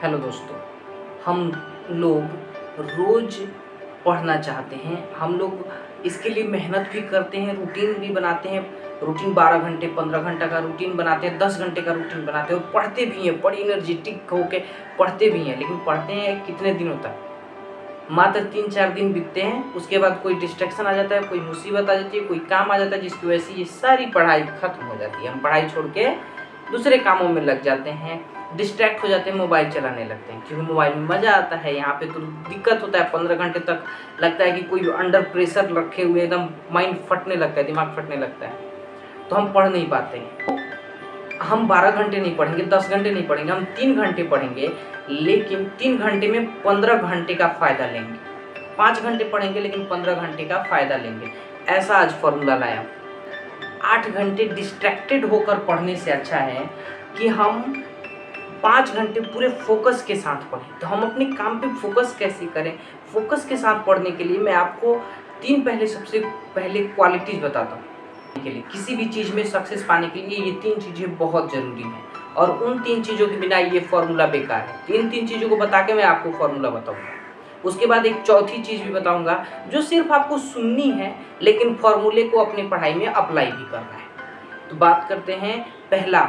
Hello दोस्तों, हम लोग रोज़ पढ़ना चाहते हैं। हम लोग इसके लिए मेहनत भी करते हैं, रूटीन भी बनाते हैं। रूटीन 12 घंटे 15 घंटा का रूटीन बनाते हैं, 10 घंटे का रूटीन बनाते हैं और पढ़ते भी हैं, बड़ी एनर्जेटिक होके पढ़ते भी हैं। लेकिन पढ़ते हैं कितने दिनों तक? मात्र 3-4 दिन बीतते हैं, उसके बाद कोई डिस्ट्रैक्शन आ जाता है, कोई मुसीबत आ जाती है, कोई काम आ जाता है, जिसकी वजह से ये सारी पढ़ाई खत्म हो जाती है। हम पढ़ाई छोड़ के दूसरे कामों में लग जाते हैं, डिस्ट्रैक्ट हो जाते हैं, मोबाइल चलाने लगते हैं, क्योंकि मोबाइल में मज़ा आता है। यहाँ पे तो दिक्कत होता है, 15 घंटे तक लगता है कि कोई अंडर प्रेशर रखे हुए एकदम माइंड फटने लगता है, दिमाग फटने लगता है, तो हम पढ़ नहीं पाते हैं। हम 12 घंटे नहीं पढ़ेंगे, 10 घंटे नहीं पढ़ेंगे, हम 3 घंटे पढ़ेंगे, लेकिन 3 घंटे में 15 घंटे का फ़ायदा लेंगे। 5 घंटे पढ़ेंगे लेकिन 15 घंटे का फ़ायदा लेंगे। ऐसा आज फॉर्मूला लाया। 8 घंटे डिस्ट्रैक्टेड होकर पढ़ने से अच्छा है कि हम 5 घंटे पूरे फोकस के साथ पढ़ें। तो हम अपने काम पे फोकस कैसे करें? फोकस के साथ पढ़ने के लिए मैं आपको 3 सबसे पहले क्वालिटीज़ बताता हूँ। के लिए किसी भी चीज़ में सक्सेस पाने के लिए ये 3 चीज़ें बहुत ज़रूरी हैं और उन 3 चीज़ों के बिना ये फॉर्मूला बेकार है। इन 3 चीज़ों को बता के मैं आपको फॉर्मूला बताऊँगा। उसके बाद एक चौथी चीज़ भी बताऊँगा जो सिर्फ आपको सुननी है, लेकिन फॉर्मूले को अपनी पढ़ाई में अप्लाई भी करना है। तो बात करते हैं। पहला,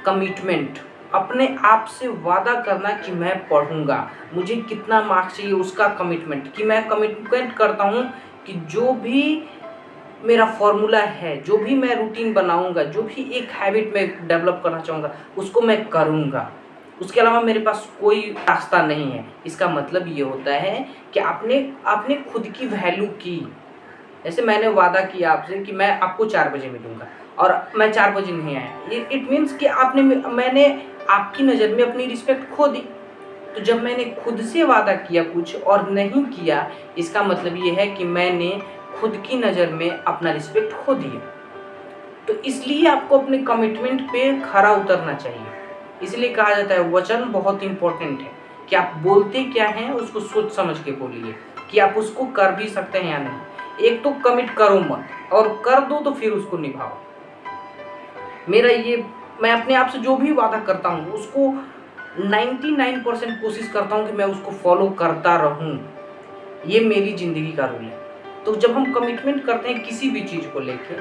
कमिटमेंट। अपने आप से वादा करना कि मैं पढ़ूँगा, मुझे कितना मार्क्स चाहिए उसका कमिटमेंट, कि मैं कमिटमेंट करता हूँ कि जो भी मेरा फॉर्मूला है, जो भी मैं रूटीन बनाऊँगा, जो भी एक हैबिट मैं डेवलप करना चाहूँगा, उसको मैं करूँगा। उसके अलावा मेरे पास कोई रास्ता नहीं है। इसका मतलब ये होता है कि आपने खुद की वैल्यू की। जैसे मैंने वादा किया आपसे कि मैं आपको 4 बजे मिलूँगा और मैं 4 बजे नहीं आया। इट मीन्स कि मैंने आपकी नज़र में अपनी रिस्पेक्ट खो दी। तो जब मैंने खुद से वादा किया कुछ और नहीं किया, इसका मतलब ये है कि मैंने खुद की नज़र में अपना रिस्पेक्ट खो दिया। तो इसलिए आपको अपने कमिटमेंट पे खरा उतरना चाहिए। इसलिए कहा जाता है वचन बहुत इम्पोर्टेंट है कि आप बोलते क्या हैं उसको सोच समझ के बोलिए कि आप उसको कर भी सकते हैं या नहीं। एक तो कमिट करो मत, और कर दो तो फिर उसको निभाओ। मैं अपने आप से जो भी वादा करता हूँ उसको 99% कोशिश करता हूँ कि मैं उसको फॉलो करता रहूँ। ये मेरी ज़िंदगी का रूल है। तो जब हम कमिटमेंट करते हैं किसी भी चीज़ को लेके,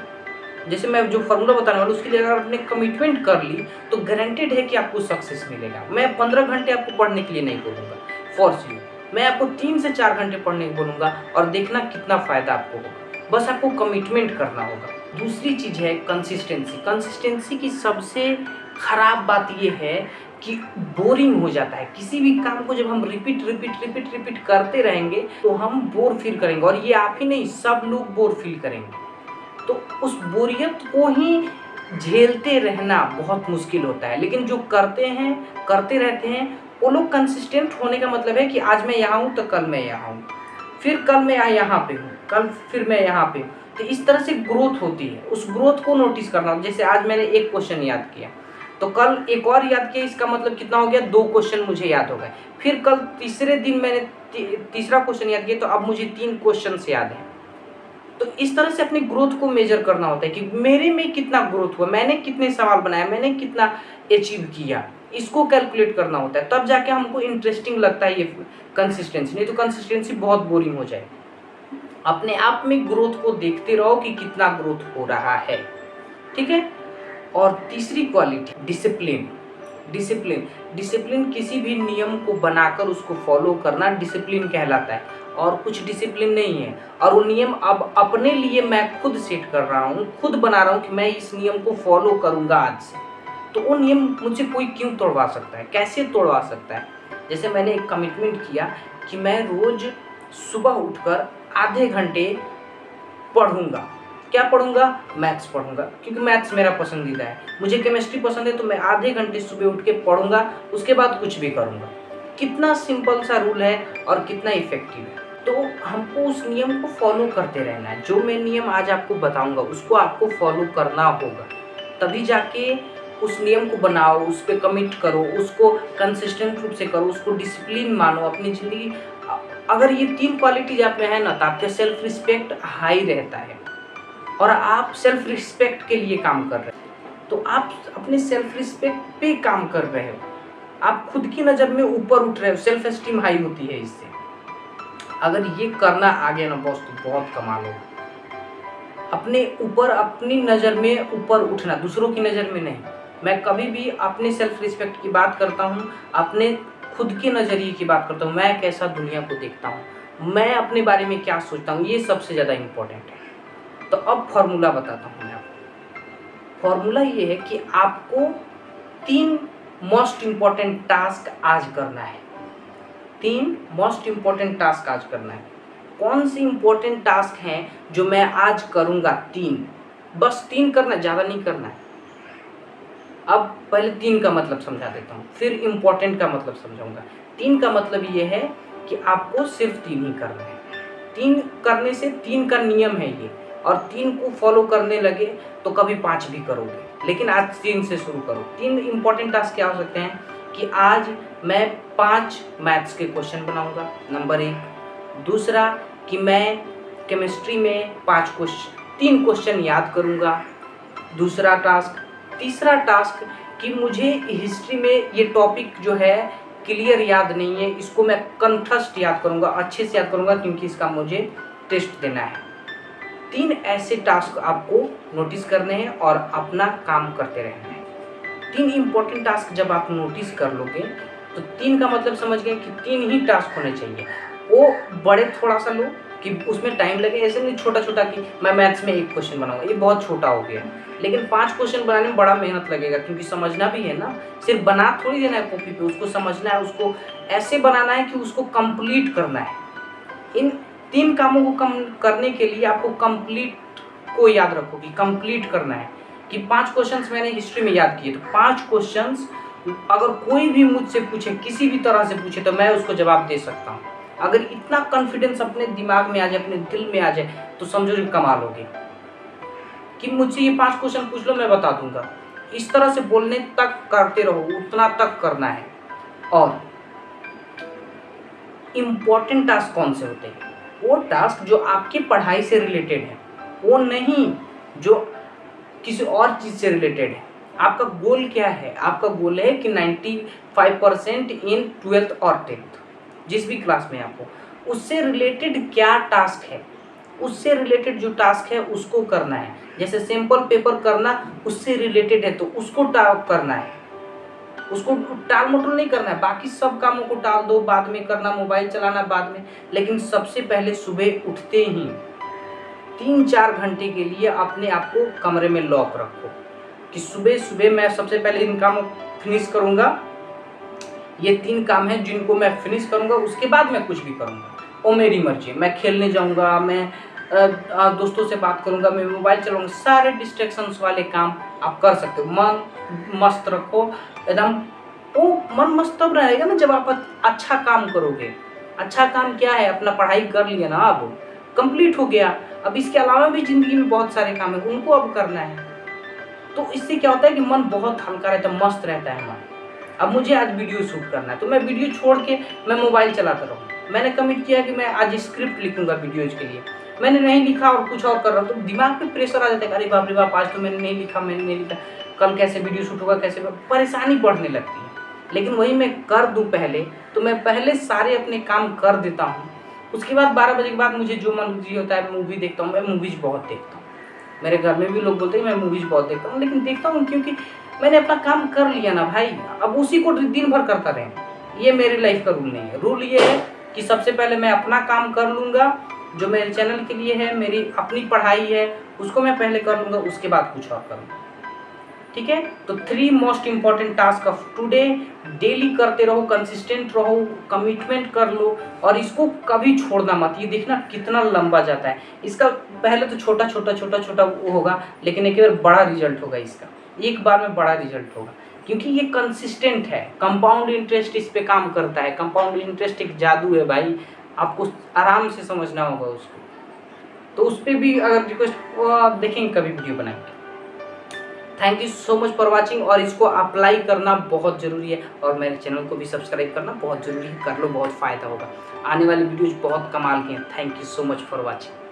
जैसे मैं जो फॉर्मूला बताने वाला हूँ उसके लिए अगर आपने कमिटमेंट कर ली तो गारंटेड है कि आपको सक्सेस मिलेगा। मैं 15 घंटे आपको पढ़ने के लिए नहीं बोलूँगा, फॉर श्योर। मैं आपको 3 से 4 घंटे पढ़ने को बोलूँगा और देखना कितना फ़ायदा आपको होगा। बस आपको कमिटमेंट करना होगा। दूसरी चीज़ है कंसिस्टेंसी। कंसिस्टेंसी की सबसे ख़राब बात ये है कि बोरिंग हो जाता है। किसी भी काम को जब हम रिपीट करते रहेंगे तो हम बोर फील करेंगे, और ये आप ही नहीं, सब लोग बोर फील करेंगे। तो उस बोरियत को ही झेलते रहना बहुत मुश्किल होता है। लेकिन जो करते रहते हैं, वो लोग कंसिस्टेंट होने का मतलब है कि आज मैं यहाँ हूँ तो कल मैं यहाँ हूँ, फिर कल मैं यहाँ पे हूँ, कल फिर मैं यहाँ पे हूँ। तो इस तरह से ग्रोथ होती है। उस ग्रोथ को नोटिस करना। जैसे आज मैंने एक क्वेश्चन याद किया तो कल एक और याद किया, इसका मतलब कितना हो गया? 2 क्वेश्चन मुझे याद हो गए। फिर कल तीसरे दिन मैंने तीसरा क्वेश्चन याद किया तो अब मुझे 3 क्वेश्चंस याद हैं। तो इस तरह से अपनी ग्रोथ को मेजर करना होता है कि मेरे में कितना ग्रोथ हुआ, मैंने कितने सवाल बनाए, मैंने कितना अचीव किया, इसको कैलकुलेट करना होता है। तब जाके हमको इंटरेस्टिंग लगता है ये कंसिस्टेंसी। नहीं तो कंसिस्टेंसी बहुत बोरिंग हो जाए। अपने आप में ग्रोथ को देखते रहो कि कितना ग्रोथ हो रहा है, ठीक है। और तीसरी क्वालिटी डिसिप्लिन। डिसिप्लिन किसी भी नियम को बनाकर उसको फॉलो करना डिसिप्लिन कहलाता है। और कुछ डिसिप्लिन नहीं है, और वो नियम अब अपने लिए मैं खुद सेट कर रहा हूँ, खुद बना रहा हूँ कि मैं इस नियम को फॉलो करूँगा आज से। तो वो नियम मुझे कोई क्यों तोड़वा सकता है, कैसे तोड़वा सकता है? जैसे मैंने एक कमिटमेंट किया कि मैं रोज़ सुबह उठकर आधे घंटे पढ़ूँगा। क्या पढ़ूँगा? मैथ्स पढ़ूँगा, क्योंकि मैथ्स मेरा पसंदीदा है। मुझे केमिस्ट्री पसंद है तो मैं आधे घंटे सुबह उठ के पढ़ूँगा, उसके बाद कुछ भी करूँगा। कितना सिंपल सा रूल है और कितना इफ़ेक्टिव है। तो हमको उस नियम को फॉलो करते रहना है। जो मैं नियम आज आपको बताऊँगा उसको आपको फॉलो करना होगा। तभी जाके उस नियम को बनाओ, उस पे कमिट करो, उसको कंसिस्टेंट रूप से करो, उसको डिसिप्लिन मानो अपनी ज़िंदगी। अगर ये 3 क्वालिटीज़ आप में है ना, तो आपका सेल्फ रिस्पेक्ट हाई रहता है और आप सेल्फ रिस्पेक्ट के लिए काम कर रहे हो। तो आप अपने सेल्फ रिस्पेक्ट पे काम कर रहे हो। आप खुद की नज़र में ऊपर उठ रहे हो, सेल्फ एस्टीम हाई होती है इससे। अगर ये करना आ गया ना बॉस तो बहुत कमाल होगा। अपने ऊपर, अपनी नज़र में ऊपर उठना, दूसरों की नज़र में नहीं। मैं कभी भी अपने सेल्फ रिस्पेक्ट की बात करता हूँ, अपने खुद के नज़रिए की बात करता हूँ, मैं कैसा दुनिया को देखता हूँ, मैं अपने बारे में क्या सोचता हूँ, ये सबसे ज़्यादा इम्पोर्टेंट है। तो अब फॉर्मूला बताता हूँ मैं आपको। फॉर्मूला ये है कि आपको 3 मोस्ट इम्पॉर्टेंट टास्क आज करना है। 3 मोस्ट इम्पॉर्टेंट टास्क आज करना है। कौन सी इम्पोर्टेंट टास्क हैं जो मैं आज करूँगा? 3, बस 3 करना, ज़्यादा नहीं करना है। अब पहले 3 का मतलब समझा देता हूँ, फिर इम्पोर्टेंट का मतलब समझाऊंगा। 3 का मतलब ये है कि आपको सिर्फ 3 ही करना है। 3 करने से 3 का नियम है ये, और 3 को फॉलो करने लगे तो कभी 5 भी करोगे, लेकिन आज 3 से शुरू करो। 3 इम्पोर्टेंट टास्क क्या हो सकते हैं कि आज मैं 5 मैथ्स के क्वेश्चन बनाऊंगा, नंबर 1। दूसरा कि मैं केमिस्ट्री में 3 क्वेश्चन याद करूंगा, दूसरा टास्क। तीसरा टास्क कि मुझे हिस्ट्री में ये टॉपिक जो है क्लियर याद नहीं है, इसको मैं कंठस्थ याद करूंगा, अच्छे से याद करूंगा, क्योंकि इसका मुझे टेस्ट देना है। 3 ऐसे टास्क आपको नोटिस करने हैं और अपना काम करते रहना है। 3 इंपॉर्टेंट टास्क जब आप नोटिस कर लोगे तो 3 का मतलब समझ गए कि 3 ही टास्क होने चाहिए। वो बड़े थोड़ा सा लो कि उसमें टाइम लगे, ऐसे नहीं छोटा छोटा कि मैं मैथ्स में 1 क्वेश्चन बनाऊंगा, ये बहुत छोटा हो गया। लेकिन 5 क्वेश्चन बनाने में बड़ा मेहनत लगेगा, क्योंकि समझना भी है ना, सिर्फ बना थोड़ी देना है कॉपी पे, उसको समझना है, उसको ऐसे बनाना है कि उसको कंप्लीट करना है। इन 3 कामों को करने के लिए आपको कंप्लीट को याद रखो कि कंप्लीट करना है। कि 5 क्वेश्चंस मैंने हिस्ट्री में याद किए, तो 5 क्वेश्चंस अगर कोई भी मुझसे पूछे, किसी भी तरह से पूछे, तो मैं उसको जवाब दे सकता हूँ। अगर इतना कॉन्फिडेंस अपने दिमाग में आ जाए, अपने दिल में आ जाए, तो समझो कि कमाल हो गई कि मुझसे ये 5 क्वेश्चन पूछ लो मैं बता दूंगा। इस तरह से बोलने तक करते रहो, उतना तक करना है। और इम्पोर्टेंट टास्क कौन से होते हैं? वो टास्क जो आपकी पढ़ाई से रिलेटेड है, वो नहीं जो किसी और चीज़ से रिलेटेड है। आपका गोल क्या है? आपका गोल है कि 95% इन 12th और 10th, जिस भी क्लास में आपको, उससे रिलेटेड क्या टास्क है, उससे रिलेटेड जो टास्क है उसको करना है। जैसे सैंपल पेपर करना उससे रिलेटेड है तो उसको करना है, उसको टाल मटोल नहीं करना है। बाकी सब कामों को टाल दो, बाद में करना, मोबाइल चलाना बाद में, लेकिन सबसे पहले सुबह उठते ही 3-4 घंटे के लिए अपने आप को कमरे में लॉक रखो कि सुबह सुबह मैं सबसे पहले इन कामों फिनिश करूंगा। ये 3 काम हैं जिनको मैं फिनिश करूंगा, उसके बाद मैं कुछ भी करूंगा, वो मेरी मर्जी है। मैं खेलने जाऊंगा, मैं दोस्तों से बात करूंगा, मैं मोबाइल चलाऊंगा, सारे डिस्ट्रैक्शंस वाले काम आप कर सकते हो। मन मस्त रखो एकदम। वो मन मस्त तब रहेगा ना जब आप अच्छा काम करोगे। अच्छा काम क्या है? अपना पढ़ाई कर लिया ना, अब कंप्लीट हो गया, अब इसके अलावा भी जिंदगी में बहुत सारे काम है, उनको अब करना है। तो इससे क्या होता है कि मन बहुत हल्का रहता है, मस्त रहता है मन। अब मुझे आज वीडियो शूट करना है तो मैं वीडियो छोड़ के मैं मोबाइल चलाता रहूँ। मैंने कमिट किया कि मैं आज स्क्रिप्ट लिखूंगा वीडियोज के लिए, मैंने नहीं लिखा और कुछ और कर रहा हूँ, तो दिमाग पे प्रेशर आ जाता है, अरे बाप रे बाप, आज तो मैंने नहीं लिखा, कल कैसे वीडियो शूट होगा, कैसे, परेशानी बढ़ने लगती है। लेकिन वही मैं कर दूँ पहले, तो मैं पहले सारे अपने काम कर देता हूँ। उसके बाद 12 बजे के बाद मुझे जो मन होता है मूवी देखता हूँ। मैं मूवीज़ बहुत देखता हूँ, मेरे घर में भी लोग बोलते हैं मैं मूवीज़ बहुत देखता हूँ, लेकिन देखता हूँ क्योंकि मैंने अपना काम कर लिया ना भाई, अब उसी को दिन भर करता रहे। ये मेरी लाइफ का रूल नहीं है। रूल ये है कि सबसे पहले मैं अपना काम कर लूँगा, जो मेरे चैनल के लिए है, मेरी अपनी पढ़ाई है, उसको मैं पहले कर लूँगा, उसके बाद कुछ और करूँगा। ठीक है? तो 3 most important task of today, daily करते रहो, कंसिस्टेंट रहो, कमिटमेंट कर लो, और इसको कभी छोड़ना मत। ये देखना कितना लंबा जाता है। इसका पहले तो छोटा छोटा वो होगा, लेकिन एक बार बड़ा रिजल्ट होगा इसका, एक बार में बड़ा रिजल्ट होगा, क्योंकि ये कंसिस्टेंट है। कंपाउंड इंटरेस्ट इस पे काम करता है। कंपाउंड इंटरेस्ट एक जादू है भाई, आपको आराम से समझना होगा उसको। तो उस पर भी अगर रिक्वेस्ट देखेंगे, कभी वीडियो बनाएंगे। Thank you so much for watching, और इसको अप्लाई करना बहुत ज़रूरी है, और मेरे चैनल को भी सब्सक्राइब करना बहुत ज़रूरी है। कर लो, बहुत फ़ायदा होगा। आने वाली वीडियोज़ बहुत कमाल के हैं। Thank you so much for watching.